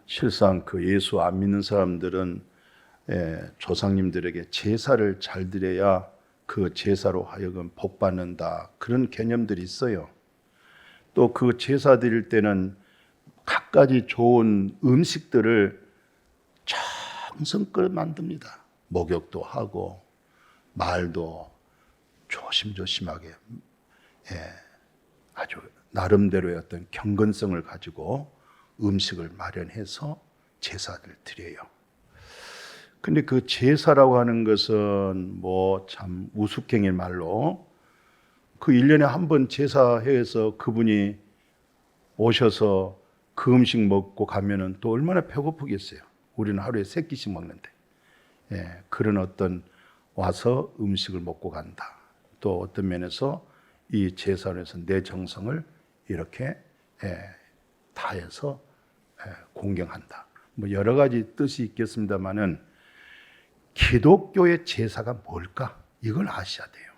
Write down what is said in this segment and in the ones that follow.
실상 그 예수 안 믿는 사람들은 조상님들에게 제사를 잘 드려야 그 제사로 하여금 복 받는다, 그런 개념들이 있어요. 또 그 제사 드릴 때는 갖가지 좋은 음식들을 정성껏 만듭니다. 목욕도 하고 말도 조심조심하게, 아주 나름대로의 어떤 경건성을 가지고 음식을 마련해서 제사를 드려요. 근데 그 제사라고 하는 것은 뭐 참 우스갯일 말로, 그 1년에 한 번 제사해서 그분이 오셔서 그 음식 먹고 가면은 또 얼마나 배고프겠어요. 우리는 하루에 3끼씩 먹는데. 그런 어떤 와서 음식을 먹고 간다. 또 어떤 면에서 이 제사에서 내 정성을 이렇게 다해서 공경한다. 뭐 여러 가지 뜻이 있겠습니다만은 기독교의 제사가 뭘까? 이걸 아셔야 돼요.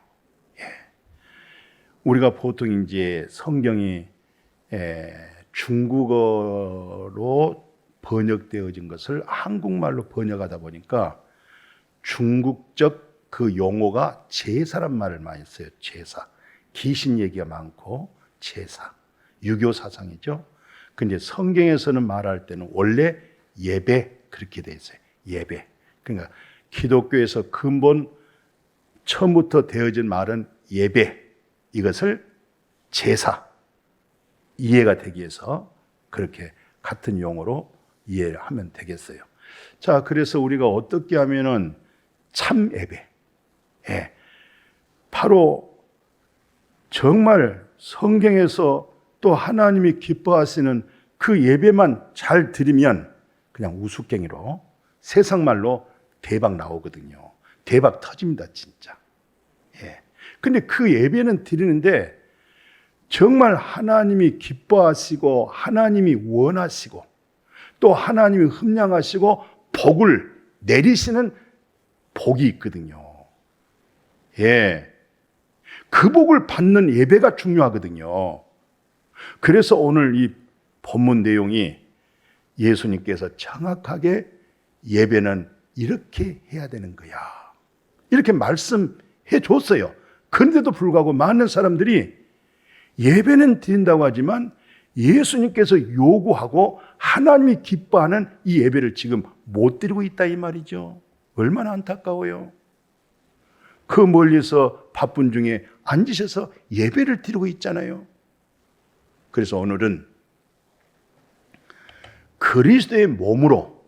우리가 보통 이제 성경이 중국어로 번역되어진 것을 한국말로 번역하다 보니까 중국적 그 용어가 제사란 말을 많이 써요. 제사. 귀신 얘기가 많고 제사. 유교 사상이죠. 근데 성경에서는 말할 때는 원래 예배, 그렇게 돼 있어요. 예배. 그러니까 기독교에서 근본 처음부터 되어진 말은 예배. 이것을 제사. 이해가 되기 위해서 그렇게 같은 용어로 이해하면 되겠어요. 자, 그래서 우리가 어떻게 하면은 참 예배, 바로 정말 성경에서 또 하나님이 기뻐하시는 그 예배만 잘 드리면 그냥 우스갯이로 세상 말로 대박 나오거든요. 대박 터집니다, 진짜. 근데 그 예배는 드리는데 정말 하나님이 기뻐하시고 하나님이 원하시고 또 하나님이 흠량하시고 복을 내리시는 복이 있거든요. 그 복을 받는 예배가 중요하거든요. 그래서 오늘 이 본문 내용이 예수님께서 정확하게 예배는 이렇게 해야 되는 거야, 이렇게 말씀해 줬어요. 그런데도 불구하고 많은 사람들이 예배는 드린다고 하지만 예수님께서 요구하고 하나님이 기뻐하는 이 예배를 지금 못 드리고 있다, 이 말이죠. 얼마나 안타까워요. 그 멀리서 바쁜 중에 앉으셔서 예배를 드리고 있잖아요. 그래서 오늘은 그리스도의 몸으로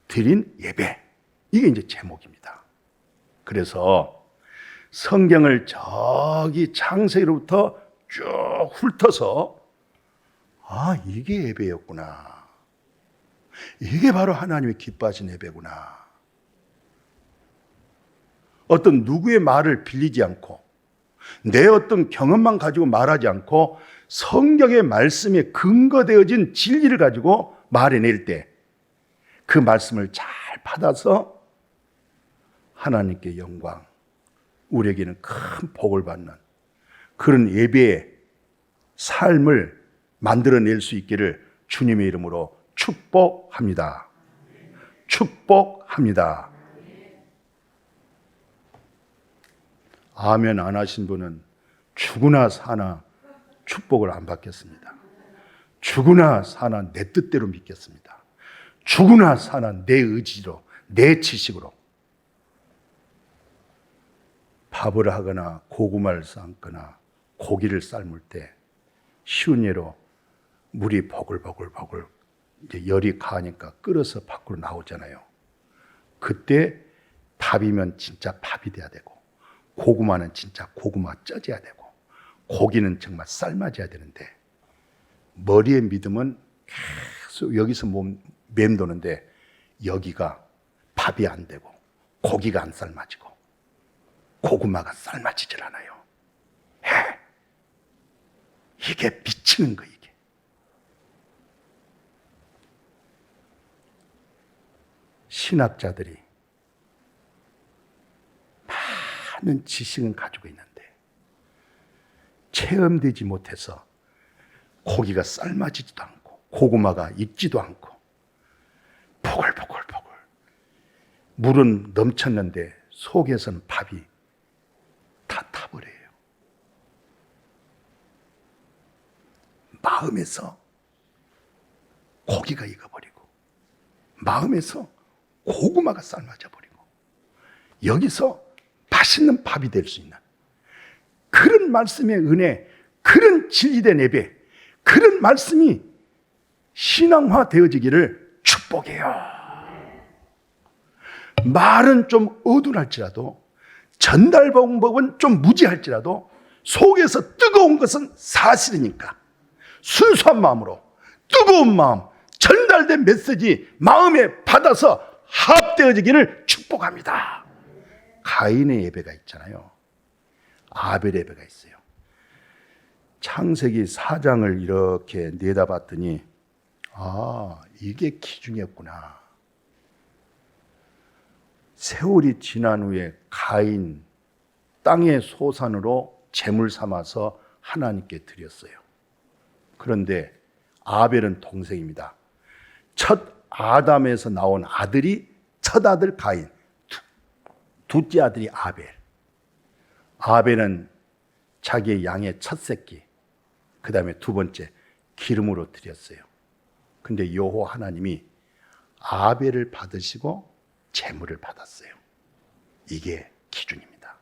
드린 예배, 이게 이제 제목입니다. 그래서 성경을 저기 창세기로부터 쭉 훑어서 이게 예배였구나, 이게 바로 하나님이 기뻐하신 예배구나. 어떤 누구의 말을 빌리지 않고 내 어떤 경험만 가지고 말하지 않고 성경의 말씀에 근거되어진 진리를 가지고 말해낼 때 그 말씀을 잘 받아서 하나님께 영광, 우리에게는 큰 복을 받는 그런 예배의 삶을 만들어낼 수 있기를 주님의 이름으로 축복합니다. 축복합니다. 아멘 안 하신 분은 죽으나 사나 축복을 안 받겠습니다. 죽으나 사나 내 뜻대로 믿겠습니다. 죽으나 사나 내 의지로, 내 지식으로. 밥을 하거나 고구마를 삶거나 고기를 삶을 때 쉬운 예로 물이 버글버글 이제 열이 가니까 끓어서 밖으로 나오잖아요. 그때 밥이면 진짜 밥이 돼야 되고 고구마는 진짜 고구마 쪄져야 되고 고기는 정말 삶아져야 되는데 머리의 믿음은 계속 여기서 맴도는데 여기가 밥이 안 되고 고기가 안 삶아지고 고구마가 삶아지질 않아요. 이게 미치는 거예요. 이게 신학자들이 많은 지식은 가지고 있는데 체험되지 못해서 고기가 삶아지지도 않고 고구마가 익지도 않고 포글포글포글 물은 넘쳤는데 속에서는 밥이 다 타버려요. 마음에서 고기가 익어버리고 마음에서 고구마가 삶아져 버리고 여기서 맛있는 밥이 될 수 있는 그런 말씀의 은혜, 그런 진리된 예배, 그런 말씀이 신앙화 되어지기를 축복해요. 말은 좀 어둔할지라도 전달 방법은 좀 무지할지라도 속에서 뜨거운 것은 사실이니까 순수한 마음으로 뜨거운 마음, 전달된 메시지 마음에 받아서 합되어지기를 축복합니다. 가인의 예배가 있잖아요. 아벨의 예배가 있어요. 창세기 4장을 이렇게 내다봤더니 이게 기준이었구나. 세월이 지난 후에 가인 땅의 소산으로 제물 삼아서 하나님께 드렸어요. 그런데 아벨은 동생입니다. 첫 아담에서 나온 아들이 첫 아들 가인, 둘째 아들이 아벨. 아벨은 자기의 양의 첫 새끼, 그 다음에 두 번째 기름으로 드렸어요. 근데 여호와 하나님이 아벨을 받으시고 제물을 받았어요. 이게 기준입니다.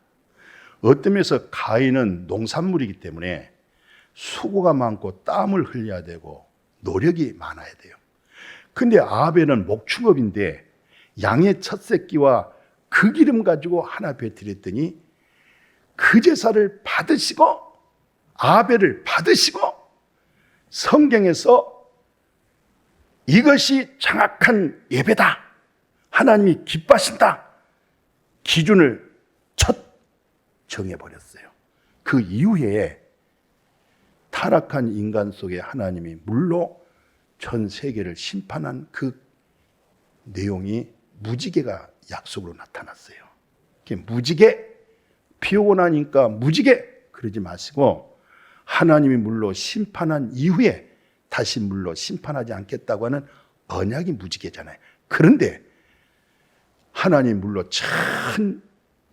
어떤 면에서 가인은 농산물이기 때문에 수고가 많고 땀을 흘려야 되고 노력이 많아야 돼요. 근데 아벨은 목축업인데 양의 첫 새끼와 그 기름 가지고 하나 앞에 드렸더니 그 제사를 받으시고 아벨을 받으시고 성경에서 이것이 정확한 예배다, 하나님이 기뻐하신다 기준을 첫 정해버렸어요. 그 이후에 타락한 인간 속에 하나님이 물로 전 세계를 심판한 그 내용이 무지개가 약속으로 나타났어요. 무지개, 비 오고 나니까 무지개 그러지 마시고 하나님이 물로 심판한 이후에 다시 물로 심판하지 않겠다고 하는 언약이 무지개잖아요. 그런데 하나님 물로 전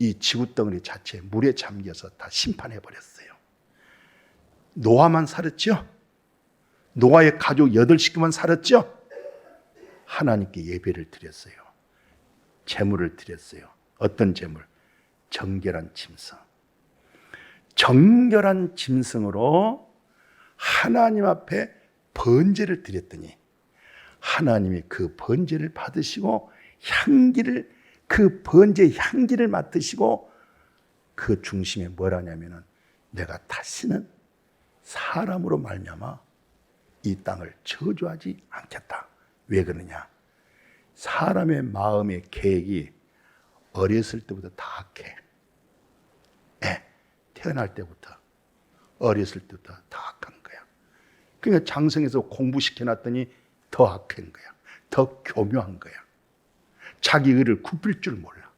이 지구덩어리 자체에 물에 잠겨서 다 심판해버렸어요. 노아만 살았죠? 노아의 가족 8식구만 살았죠? 하나님께 예배를 드렸어요. 제물을 드렸어요. 어떤 제물? 정결한 짐승. 정결한 짐승으로 하나님 앞에 번제를 드렸더니 하나님이 그 번제를 받으시고 향기를, 그 번제의 향기를 맡으시고 그 중심에 뭐라냐면은 내가 다시는 사람으로 말미암아 이 땅을 저주하지 않겠다. 왜 그러냐? 사람의 마음의 계획이 어렸을 때부터 다 악해. 태어날 때부터, 어렸을 때부터 다 악한 거야. 그러니까 장성에서 공부시켜놨더니 더 악한 거야. 더 교묘한 거야. 자기 의를 굽힐 줄 몰라.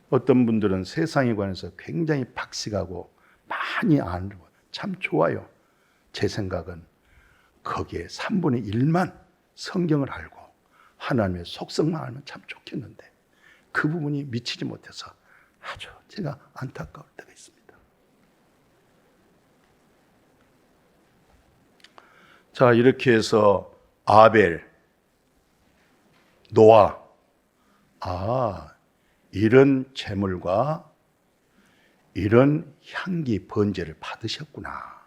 어떤 분들은 세상에 관해서 굉장히 박식하고 많이 알고 참 좋아요. 제 생각은 거기에 3분의 1만 성경을 알고 하나님의 속성만 알면 참 좋겠는데 그 부분이 미치지 못해서 아주 제가 안타까울 때가 있습니다. 자, 이렇게 해서 아벨, 노아, 이런 제물과 이런 향기 번제를 받으셨구나.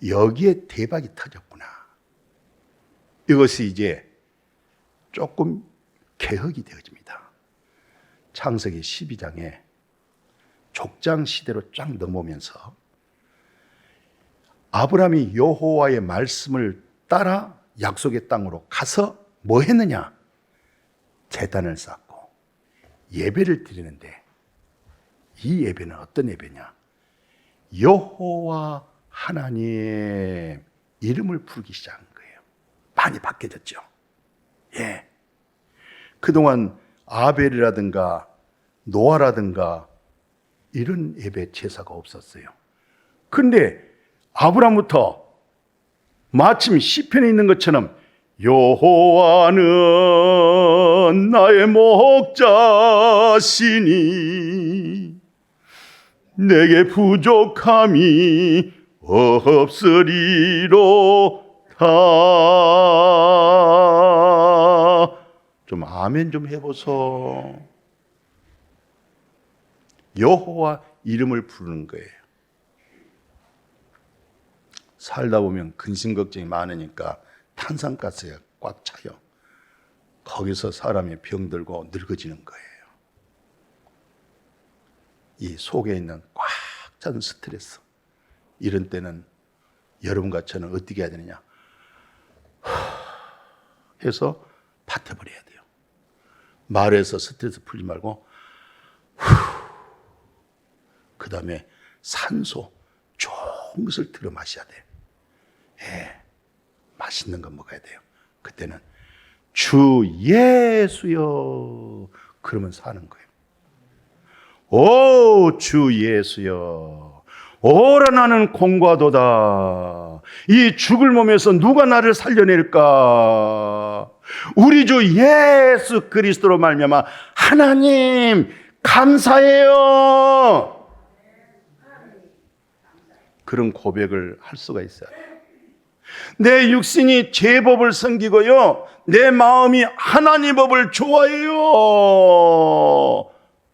여기에 대박이 터졌구나. 이것이 이제 조금 개혁이 되어집니다. 창세기 12장에 족장 시대로 쫙 넘어오면서 아브라함이 여호와의 말씀을 따라 약속의 땅으로 가서 뭐 했느냐? 제단을 쌓고 예배를 드리는데 이 예배는 어떤 예배냐? 여호와 하나님 이름을 부르기 시작한 거예요. 많이 바뀌어졌죠. 예. 그동안 아벨이라든가 노아라든가 이런 예배 제사가 없었어요. 근데 아브라함부터 마침 시편에 있는 것처럼 여호와는 나의 목자시니 내게 부족함이 없으리로다. 좀 아멘 좀 해보소. 여호와 이름을 부르는 거예요. 살다 보면 근심 걱정이 많으니까 탄산가스가 꽉 차요. 거기서 사람이 병들고 늙어지는 거예요. 이 속에 있는 꽉 찬 스트레스. 이런 때는 여러분과 저는 어떻게 해야 되느냐 해서 밭아버려야 돼요. 말에서 스트레스 풀지 말고 그 다음에 산소 좋은 것을 들어 마셔야 돼요. 예, 맛있는 거 먹어야 돼요. 그때는 주 예수여 그러면 사는 거예요. 오 주 예수여 오라 나는 공과도다. 이 죽을 몸에서 누가 나를 살려낼까? 우리 주 예수 그리스도로 말미암아 하나님 감사해요. 그런 고백을 할 수가 있어요. 내 육신이 제 법을 섬기고요, 내 마음이 하나님 법을 좋아해요.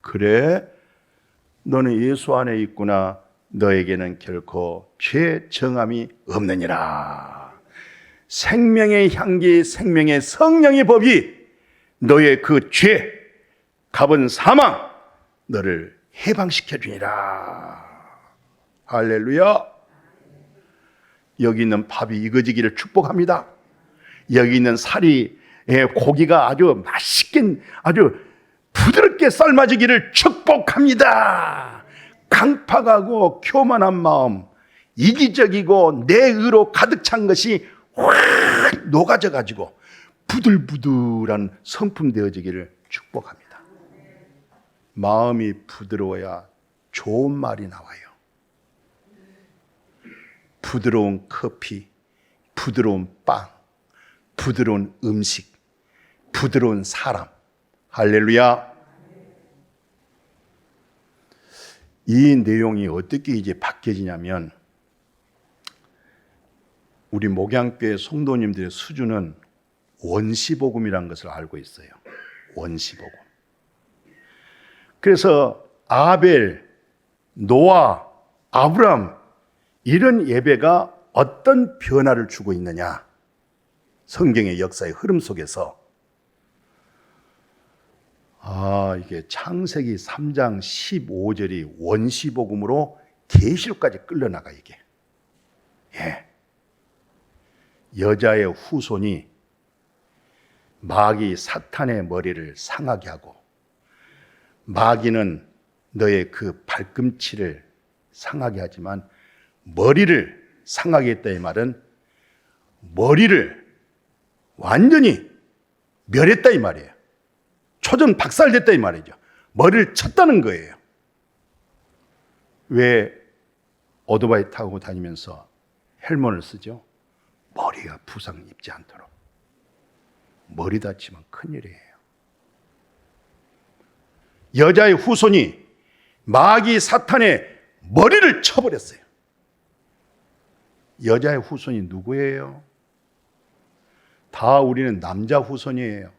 그래, 너는 예수 안에 있구나. 너에게는 결코 죄 정함이 없느니라. 생명의 향기, 생명의 성령의 법이 너의 그 죄, 값은 사망, 너를 해방시켜 주니라. 할렐루야. 여기 있는 밥이 익어지기를 축복합니다. 여기 있는 살이, 고기가 아주 맛있게, 아주 부드럽게 삶아지기를 축복합니다. 강팍하고 교만한 마음, 이기적이고 내 의로 가득 찬 것이 확 녹아져 가지고 부들부들한 성품 되어지기를 축복합니다. 마음이 부드러워야 좋은 말이 나와요. 부드러운 커피, 부드러운 빵, 부드러운 음식, 부드러운 사람. 할렐루야. 이 내용이 어떻게 이제 바뀌어지냐면, 우리 목양교회 성도님들의 수준은 원시복음이라는 것을 알고 있어요. 원시복음. 그래서 아벨, 노아, 아브람 이런 예배가 어떤 변화를 주고 있느냐, 성경의 역사의 흐름 속에서 이게 창세기 3장 15절이 원시복음으로 계시록까지 끌려나가. 이게 여자의 후손이 마귀 사탄의 머리를 상하게 하고, 마귀는 너의 그 발꿈치를 상하게 하지만 머리를 상하게 했다. 이 말은 머리를 완전히 멸했다 이 말이에요. 초전 박살됐다 이 말이죠. 머리를 쳤다는 거예요. 왜 오토바이 타고 다니면서 헬멧을 쓰죠? 머리가 부상 입지 않도록. 머리 다치면 큰일이에요. 여자의 후손이 마귀 사탄의 머리를 쳐버렸어요. 여자의 후손이 누구예요? 다 우리는 남자 후손이에요.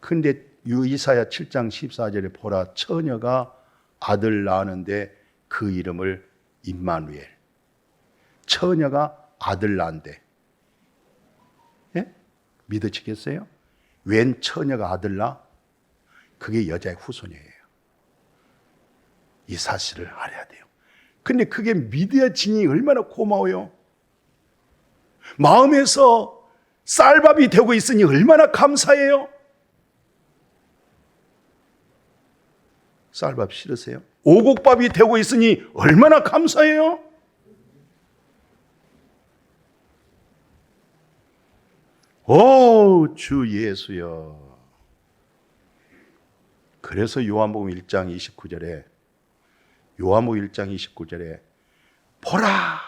근데 이사야 7장 14절에 보라, 처녀가 아들 낳았는데 그 이름을 임마누엘. 처녀가 아들 낳은데, 믿으시겠어요? 웬 처녀가 아들 낳아? 그게 여자의 후손이에요. 이 사실을 알아야 돼요. 근데 그게 믿어지니 얼마나 고마워요. 마음에서 쌀밥이 되고 있으니 얼마나 감사해요. 쌀밥 싫으세요? 오곡밥이 되고 있으니 얼마나 감사해요. 오, 주 예수여. 그래서 요한복음 1장 29절에 보라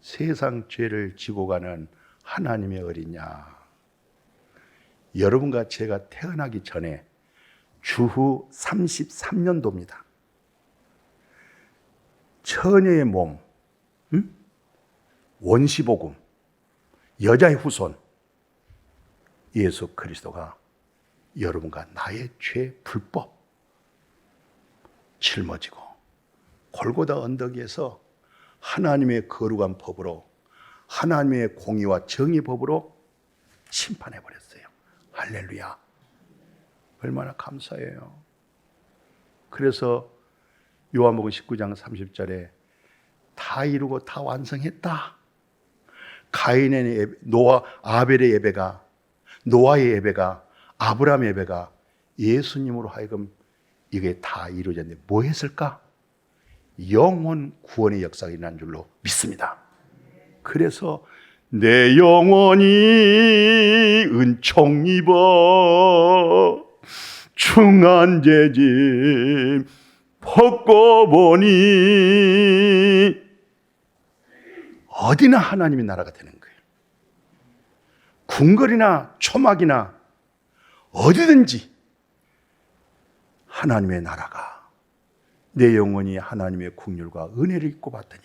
세상 죄를 지고 가는 하나님의 어린 양. 여러분과 제가 태어나기 전에 주후 33년도입니다. 처녀의 몸, 원시복음, 여자의 후손, 예수 그리스도가 여러분과 나의 죄 불법 짊어지고 골고다 언덕 위에서 하나님의 거룩한 법으로, 하나님의 공의와 정의 법으로 심판해 버렸어요. 할렐루야. 얼마나 감사해요. 그래서 요한복음 19장 30절에 다 이루고 다 완성했다. 가인의 예배, 아벨의 예배가, 노아의 예배가, 아브라함의 예배가 예수님으로 하여금 이게 다 이루어졌는데 뭐 했을까? 영혼 구원의 역사가 일어난 줄로 믿습니다. 그래서 내 영혼이 은총 입어 중한 죄짐 벗고 보니 어디나 하나님의 나라가 되는 거예요. 궁궐이나 초막이나 어디든지 하나님의 나라가, 내 영혼이 하나님의 긍휼과 은혜를 입고 받더니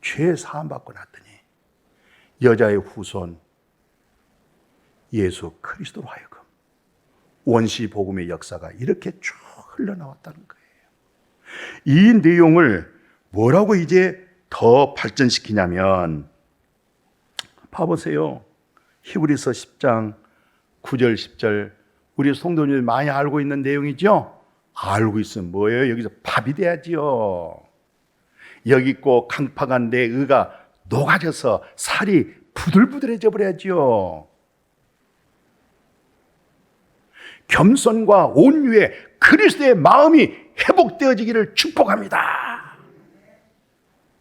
죄 사함 받고 났더니 여자의 후손 예수 그리스도로 하여금 원시 복음의 역사가 이렇게 쭉 흘러나왔다는 거예요. 이 내용을 뭐라고 이제 더 발전시키냐면, 봐보세요. 히브리서 10장 9절 10절 우리 성도님들 많이 알고 있는 내용이죠. 알고 있으면 뭐예요? 여기서 밥이 돼야지요. 여기 있고 강팍한 내 의가 녹아져서 살이 부들부들해져 버려야지요. 겸손과 온유의 그리스도의 마음이 회복되어지기를 축복합니다.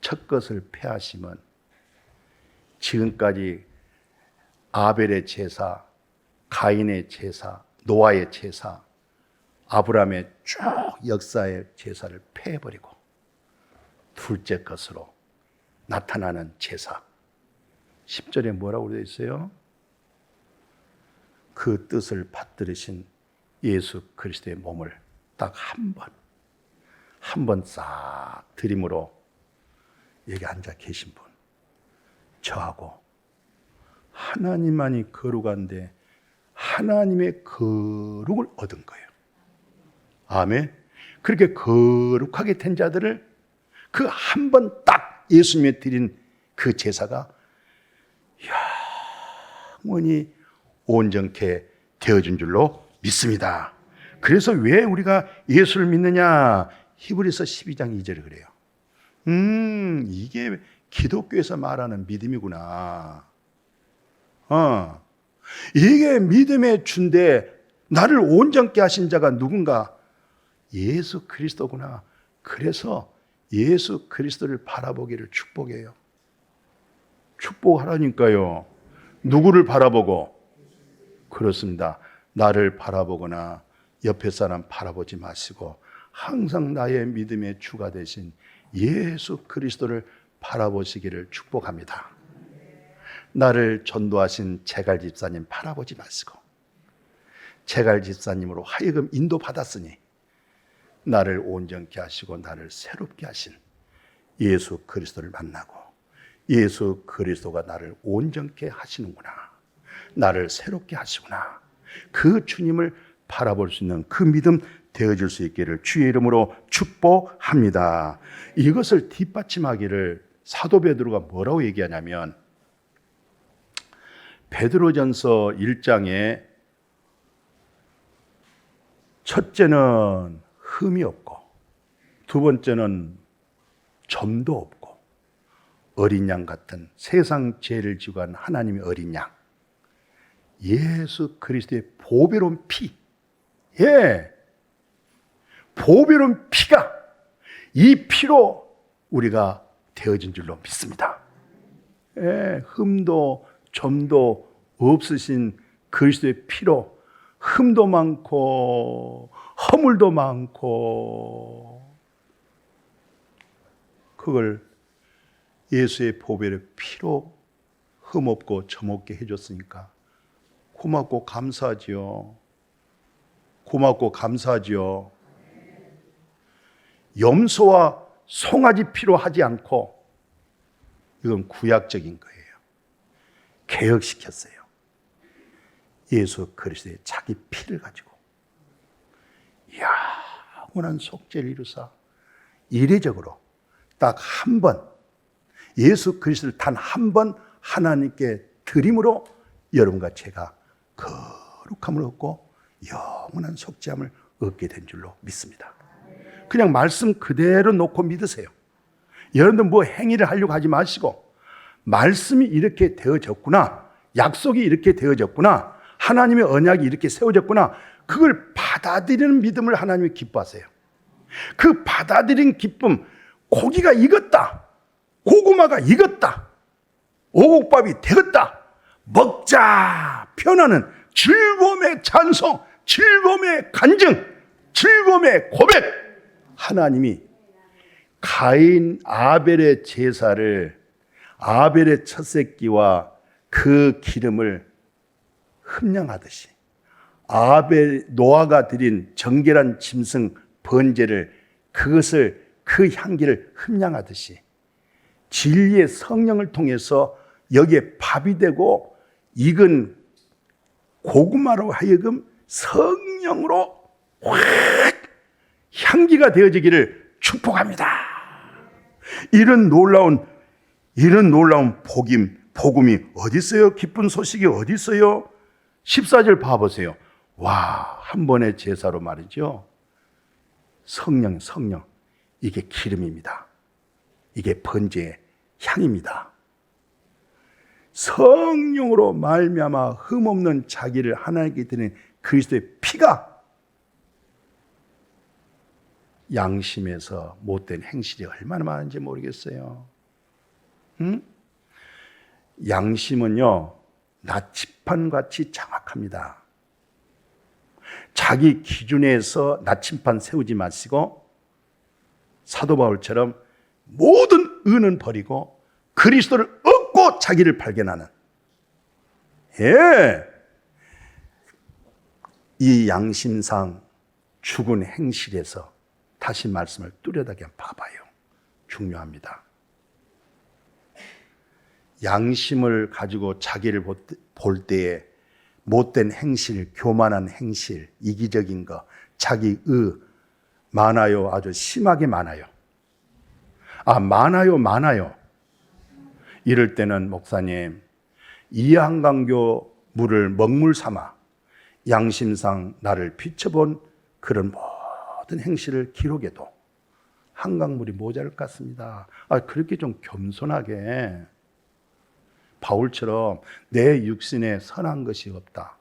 첫 것을 패하시면 지금까지 아벨의 제사, 가인의 제사, 노아의 제사, 아브라함의 쭉 역사의 제사를 패해버리고 둘째 것으로 나타나는 제사, 10절에 뭐라고 되어 있어요? 그 뜻을 받들으신 예수 그리스도의 몸을 딱 한 번 싹 들임으로 여기 앉아 계신 분, 저하고 하나님만이 거룩한데 하나님의 거룩을 얻은 거예요. 아멘. 그렇게 거룩하게 된 자들을 그 한 번 딱 예수님에 드린 그 제사가 영원히 온전케 되어준 줄로 믿습니다. 그래서 왜 우리가 예수를 믿느냐? 히브리서 12장 2절에 그래요. 이게 기독교에서 말하는 믿음이구나. 이게 믿음의 주인데 나를 온전케 하신 자가 누군가? 예수 그리스도구나. 그래서 예수 그리스도를 바라보기를 축복해요. 축복하라니까요. 누구를 바라보고? 그렇습니다. 나를 바라보거나 옆에 사람 바라보지 마시고 항상 나의 믿음의 주가 되신 예수 그리스도를 바라보시기를 축복합니다. 나를 전도하신 제갈 집사님 바라보지 마시고 제갈 집사님으로 하여금 인도받았으니 나를 온전케 하시고 나를 새롭게 하신 예수 그리스도를 만나고 예수 그리스도가 나를 온전케 하시는구나, 나를 새롭게 하시구나, 그 주님을 바라볼 수 있는 그 믿음 되어줄 수 있기를 주의 이름으로 축복합니다. 이것을 뒷받침하기를 사도 베드로가 뭐라고 얘기하냐면, 베드로전서 1장에 첫째는 흠이 없고 두 번째는 점도 없고 어린 양 같은 세상 죄를 지고 간 하나님의 어린 양 예수 그리스도의 보배로운 피, 보배로운 피가 이 피로 우리가 되어진 줄로 믿습니다. 흠도 점도 없으신 그리스도의 피로 흠도 많고 허물도 많고 그걸 예수의 보혈의 피로 흠없고 점없게 해줬으니까 고맙고 감사하지요. 고맙고 감사하지요. 염소와 송아지 피로 하지 않고 이건 구약적인 거예요. 개혁시켰어요. 예수 그리스도의 자기 피를 가지고 영원한 속죄를 이루사 이례적으로 딱 한 번 예수 그리스도를 단 한 번 하나님께 드림으로 여러분과 제가 거룩함을 얻고 영원한 속죄함을 얻게 된 줄로 믿습니다. 그냥 말씀 그대로 놓고 믿으세요. 여러분들 뭐 행위를 하려고 하지 마시고 말씀이 이렇게 되어졌구나, 약속이 이렇게 되어졌구나, 하나님의 언약이 이렇게 세워졌구나, 그걸 받아들이는 믿음을 하나님이 기뻐하세요. 그 받아들인 기쁨, 고기가 익었다, 고구마가 익었다, 오곡밥이 되었다, 먹자 표현하는 즐거움의 찬송, 즐거움의 간증, 즐거움의 고백. 하나님이 가인 아벨의 제사를, 아벨의 첫 새끼와 그 기름을 흠량하듯이 노아가 드린 정결한 짐승 번제를, 그것을, 그 향기를 흠량하듯이 진리의 성령을 통해서 여기에 밥이 되고 익은 고구마로 하여금 성령으로 확 향기가 되어지기를 축복합니다. 이런 놀라운 복음이 어디 있어요? 기쁜 소식이 어디 있어요? 14절 봐보세요. 와, 한 번의 제사로 말이죠. 성령, 이게 기름입니다. 이게 번제의 향입니다. 성령으로 말미암아 흠없는 자기를 하나님께 드리는 그리스도의 피가 양심에서 못된 행실이 얼마나 많은지 모르겠어요. 양심은요, 나침판같이 정확합니다. 자기 기준에서 나침판 세우지 마시고 사도 바울처럼 모든 의는 버리고 그리스도를 얻고 자기를 발견하는, 이 양심상 죽은 행실에서 다시 말씀을 뚜렷하게 봐봐요. 중요합니다. 양심을 가지고 자기를 볼 때에 못된 행실, 교만한 행실, 이기적인 거, 자기 많아요. 아주 심하게 많아요. 많아요. 이럴 때는 목사님, 이한강교 물을 먹물 삼아 양심상 나를 비춰본 그런 모든 행실을 기록해도 한강물이 모자랄 것 같습니다. 그렇게 좀 겸손하게 바울처럼 내 육신에 선한 것이 없다.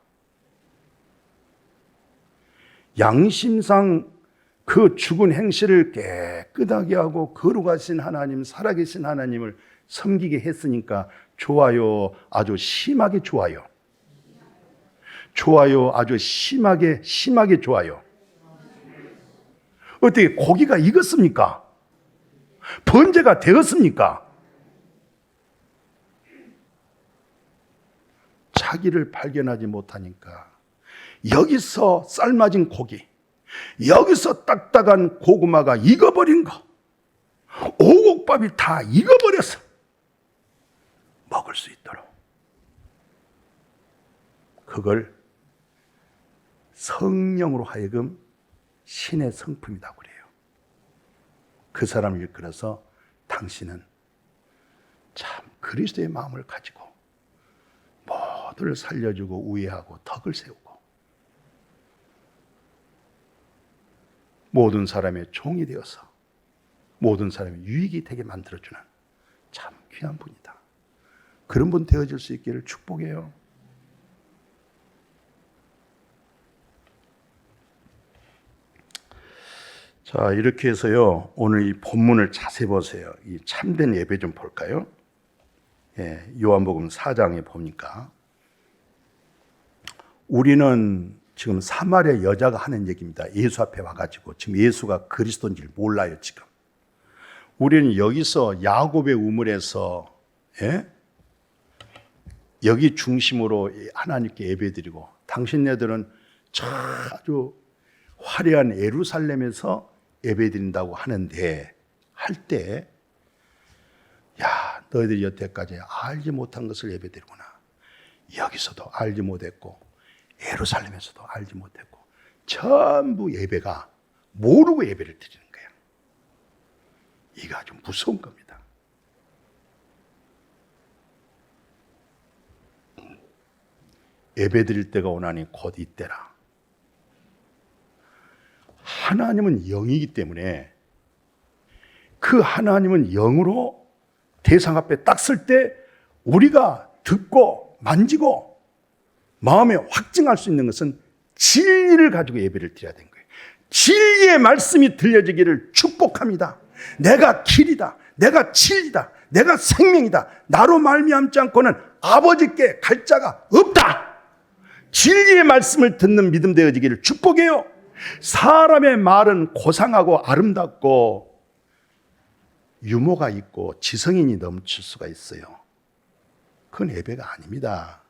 양심상 그 죽은 행실을 깨끗하게 하고 거룩하신 하나님, 살아계신 하나님을 섬기게 했으니까 좋아요. 아주 심하게 좋아요. 아주 심하게 좋아요. 어떻게 고기가 익었습니까? 번제가 되었습니까? 자기를 발견하지 못하니까 여기서 삶아진 고기, 여기서 딱딱한 고구마가 익어버린 거, 오곡밥이 다 익어버려서 먹을 수 있도록 그걸 성령으로 하여금 신의 성품이라고 그래요. 그 사람을 일컬어서 당신은 참 그리스도의 마음을 가지고 모두를 살려주고 우애하고 덕을 세우고 모든 사람의 종이 되어서 모든 사람의 유익이 되게 만들어주는 참 귀한 분이다. 그런 분 되어질 수 있기를 축복해요. 자, 이렇게 해서요, 오늘 이 본문을 자세히 보세요. 이 참된 예배 좀 볼까요? 요한복음 4장에 보니까 우리는 지금 사마리아 여자가 하는 얘기입니다. 예수 앞에 와가지고 지금 예수가 그리스도인지를 몰라요. 지금 우리는 여기서 야곱의 우물에서 여기 중심으로 하나님께 예배드리고 당신네들은 아주 화려한 예루살렘에서 예배드린다고 하는데 할 때 야, 너희들이 여태까지 알지 못한 것을 예배드리구나. 여기서도 알지 못했고 예루살렘에서도 알지 못했고 전부 예배가 모르고 예배를 드리는 거예요. 이거 아주 무서운 겁니다. 예배 드릴 때가 오나니 곧 이때라. 하나님은 영이기 때문에 그 하나님은 영으로 대상 앞에 딱 설 때 우리가 듣고 만지고 마음에 확증할 수 있는 것은 진리를 가지고 예배를 드려야 되는 거예요. 진리의 말씀이 들려지기를 축복합니다. 내가 길이다. 내가 진리다. 내가 생명이다. 나로 말미암지 않고는 아버지께 갈 자가 없다. 진리의 말씀을 듣는 믿음 되어지기를 축복해요. 사람의 말은 고상하고 아름답고 유머가 있고 지성인이 넘칠 수가 있어요. 그건 예배가 아닙니다.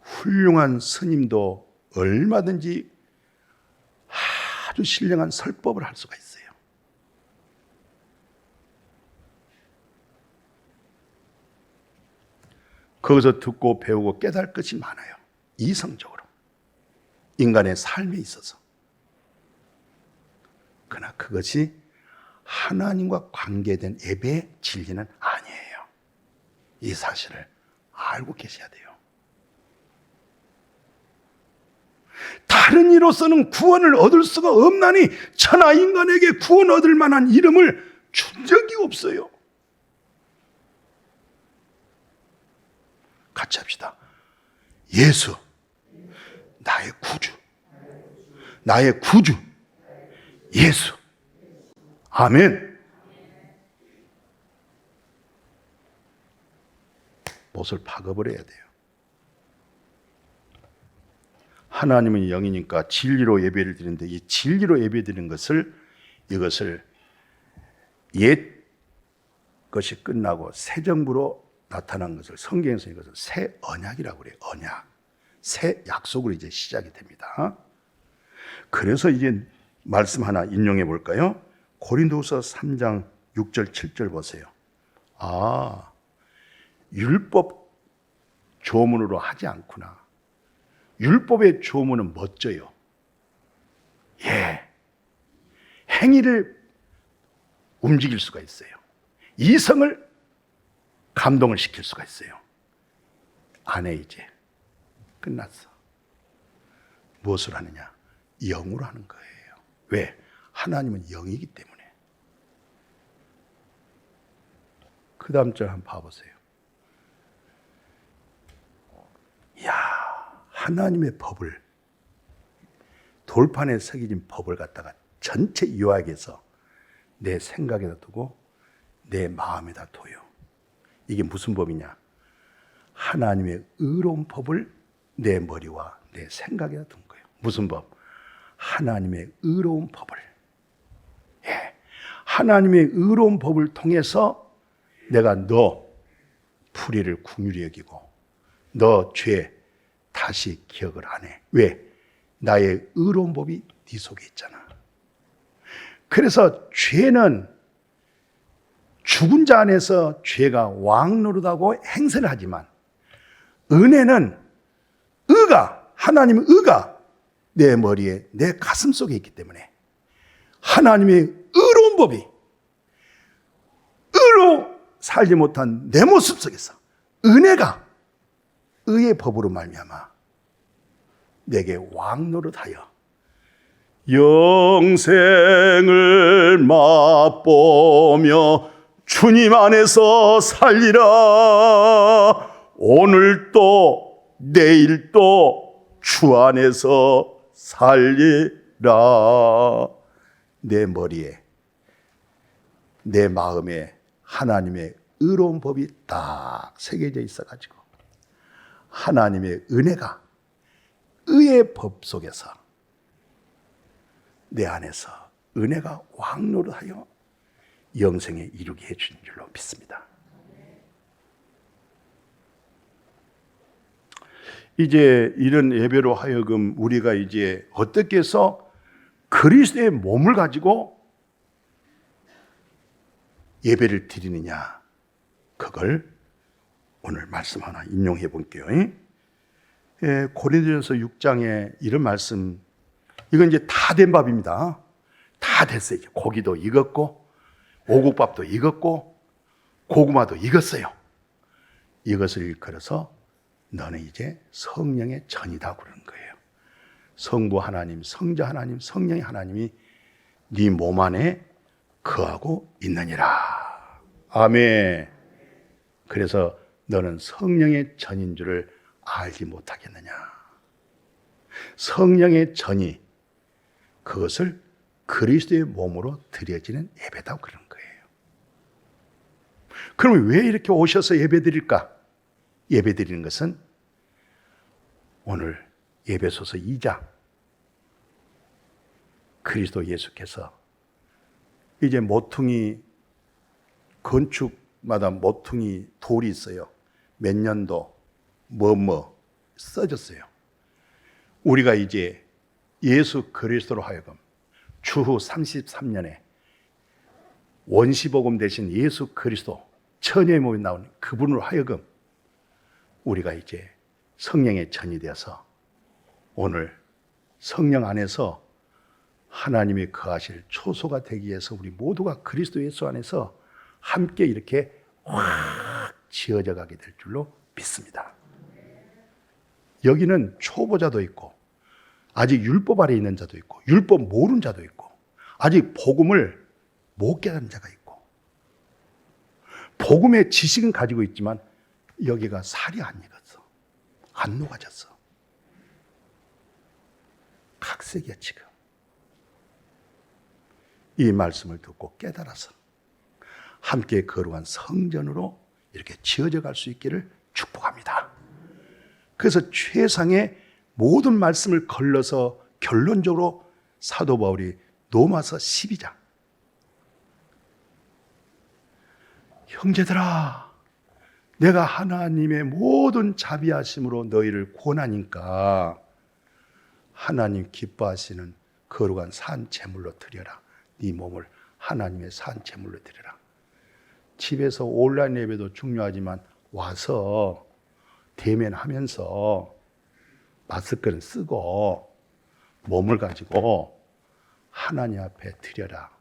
훌륭한 스님도 얼마든지 아주 신령한 설법을 할 수가 있어요. 거기서 듣고 배우고 깨달을 것이 많아요. 이성적으로. 인간의 삶에 있어서. 그러나 그것이 하나님과 관계된 예배의 진리는 아니에요. 이 사실을 알고 계셔야 돼요. 다른 이로서는 구원을 얻을 수가 없나니 천하 인간에게 구원 얻을 만한 이름을 준 적이 없어요. 같이 합시다. 예수, 나의 구주. 나의 구주. 예수. 아멘. 못을 박아버려야 돼요. 하나님은 영이니까 진리로 예배를 드리는데 이 진리로 예배드리는 이것을 옛 것이 끝나고 새 정부로 나타난 것을 성경에서 이것을 새 언약이라고 그래요. 언약. 새 약속으로 이제 시작이 됩니다. 그래서 이제 말씀 하나 인용해 볼까요? 고린도후서 3장 6절 7절 보세요. 아, 율법 조문으로 하지 않구나. 율법의 조문은 멋져요. 예. 행위를 움직일 수가 있어요. 이성을 감동을 시킬 수가 있어요. 안 해, 이제. 끝났어. 무엇을 하느냐? 영으로 하는 거예요. 왜? 하나님은 영이기 때문에. 그 다음 절 한번 봐보세요. 이야, 하나님의 법을, 돌판에 새겨진 법을 갖다가 전체 요약해서 내 생각에다 두고 내 마음에다 둬요. 이게 무슨 법이냐? 하나님의 의로운 법을 내 머리와 내 생각에다 둔 거예요. 무슨 법? 하나님의 의로운 법을. 예. 하나님의 의로운 법을 통해서 내가 너 불의를 긍휼히 여기고 너 죄 다시 기억을 안 해. 왜? 나의 의로운 법이 네 속에 있잖아. 그래서 죄는 죽은 자 안에서 죄가 왕노릇하고 행세를 하지만 은혜는 의가, 하나님의 의가 내 머리에, 내 가슴 속에 있기 때문에 하나님의 의로운 법이 의로 살지 못한 내 모습 속에서 은혜가 의의 법으로 말미암아 내게 왕노릇하여 영생을 맛보며 주님 안에서 살리라. 오늘도 내일도 주 안에서 살리라. 내 머리에, 내 마음에 하나님의 의로운 법이 딱 새겨져 있어가지고 하나님의 은혜가 의의 법 속에서 내 안에서 은혜가 왕노릇하여 영생에 이르게 해주는 줄로 믿습니다. 이제 이런 예배로 하여금 우리가 이제 어떻게 해서 그리스도의 몸을 가지고 예배를 드리느냐, 그걸 오늘 말씀 하나 인용해 볼게요. 고린도전서 6장에 이런 말씀, 이건 이제 다 된 밥입니다. 다 됐어요. 이제 고기도 익었고 오곡밥도 익었고 고구마도 익었어요. 이것을 일컬어서 너는 이제 성령의 전이다 그러는 거예요. 성부 하나님, 성자 하나님, 성령의 하나님이 네 몸 안에 거하고 있느니라. 아멘. 그래서 너는 성령의 전인 줄을 알지 못하겠느냐. 성령의 전이, 그것을 그리스도의 몸으로 드려지는 예배다 그러는 거예요. 그럼 왜 이렇게 오셔서 예배 드릴까? 예배 드리는 것은 오늘 에베소서 2장, 그리스도 예수께서 이제 모퉁이, 건축마다 모퉁이 돌이 있어요. 몇 년도 써졌어요. 우리가 이제 예수 그리스도로 하여금 주후 33년에 원시복음 대신 예수 그리스도, 천의 몸에 나온 그분으로 하여금 우리가 이제 성령의 전이 되어서 오늘 성령 안에서 하나님이 거하실 초소가 되기 위해서 우리 모두가 그리스도 예수 안에서 함께 이렇게 확 지어져 가게 될 줄로 믿습니다. 여기는 초보자도 있고 아직 율법 아래 있는 자도 있고 율법 모르는 자도 있고 아직 복음을 못 깨달은 자가 있고 복음의 지식은 가지고 있지만 여기가 살이 안 익었어. 안 녹아졌어. 각색이야 지금. 이 말씀을 듣고 깨달아서 함께 거룩한 성전으로 이렇게 지어져 갈 수 있기를 축복합니다. 그래서 최상의 모든 말씀을 걸러서 결론적으로 사도 바울이 로마서 12장, 형제들아 내가 하나님의 모든 자비하심으로 너희를 권하니까 하나님 기뻐하시는 거룩한 산 제물로 드려라. 네 몸을 하나님의 산 제물로 드려라. 집에서 온라인 예배도 중요하지만 와서 대면하면서 마스크는 쓰고 몸을 가지고 하나님 앞에 드려라.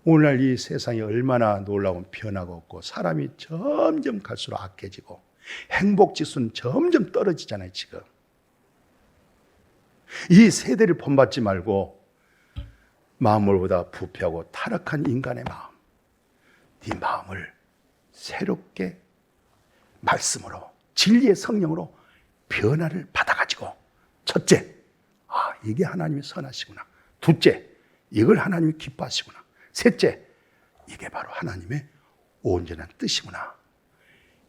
오늘날 이 세상이 얼마나 놀라운 변화가 없고 사람이 점점 갈수록 악해지고 행복지수는 점점 떨어지잖아요 지금. 이 세대를 본받지 말고 마음으로보다 부패하고 타락한 인간의 마음, 네 마음을 새롭게 말씀으로 진리의 성령으로 변화를 받아가지고 첫째, 이게 하나님이 선하시구나. 둘째, 이걸 하나님이 기뻐하시구나. 셋째, 이게 바로 하나님의 온전한 뜻이구나.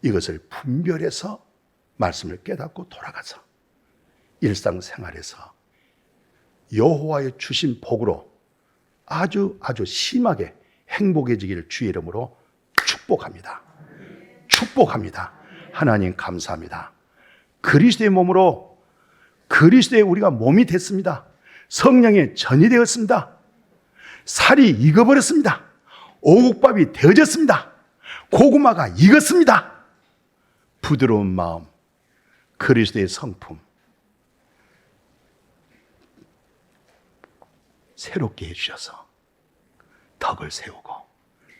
이것을 분별해서 말씀을 깨닫고 돌아가서 일상생활에서 여호와의 주신 복으로 아주 심하게 행복해지기를 주의 이름으로 축복합니다. 축복합니다. 하나님 감사합니다. 그리스도의 몸으로 그리스도의 우리가 몸이 됐습니다. 성령의 전이 되었습니다. 살이 익어버렸습니다. 오곡밥이 되어졌습니다. 고구마가 익었습니다. 부드러운 마음, 그리스도의 성품 새롭게 해주셔서 덕을 세우고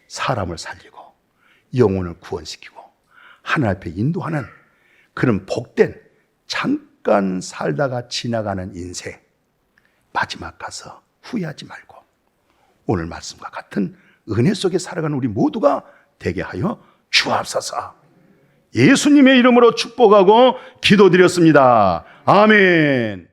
사람을 살리고 영혼을 구원시키고 하나님 앞에 인도하는 그런 복된 잠깐 살다가 지나가는 인생, 마지막 가서 후회하지 말고 오늘 말씀과 같은 은혜 속에 살아가는 우리 모두가 되게 하여 주옵소서. 예수님의 이름으로 축복하고 기도드렸습니다. 아멘.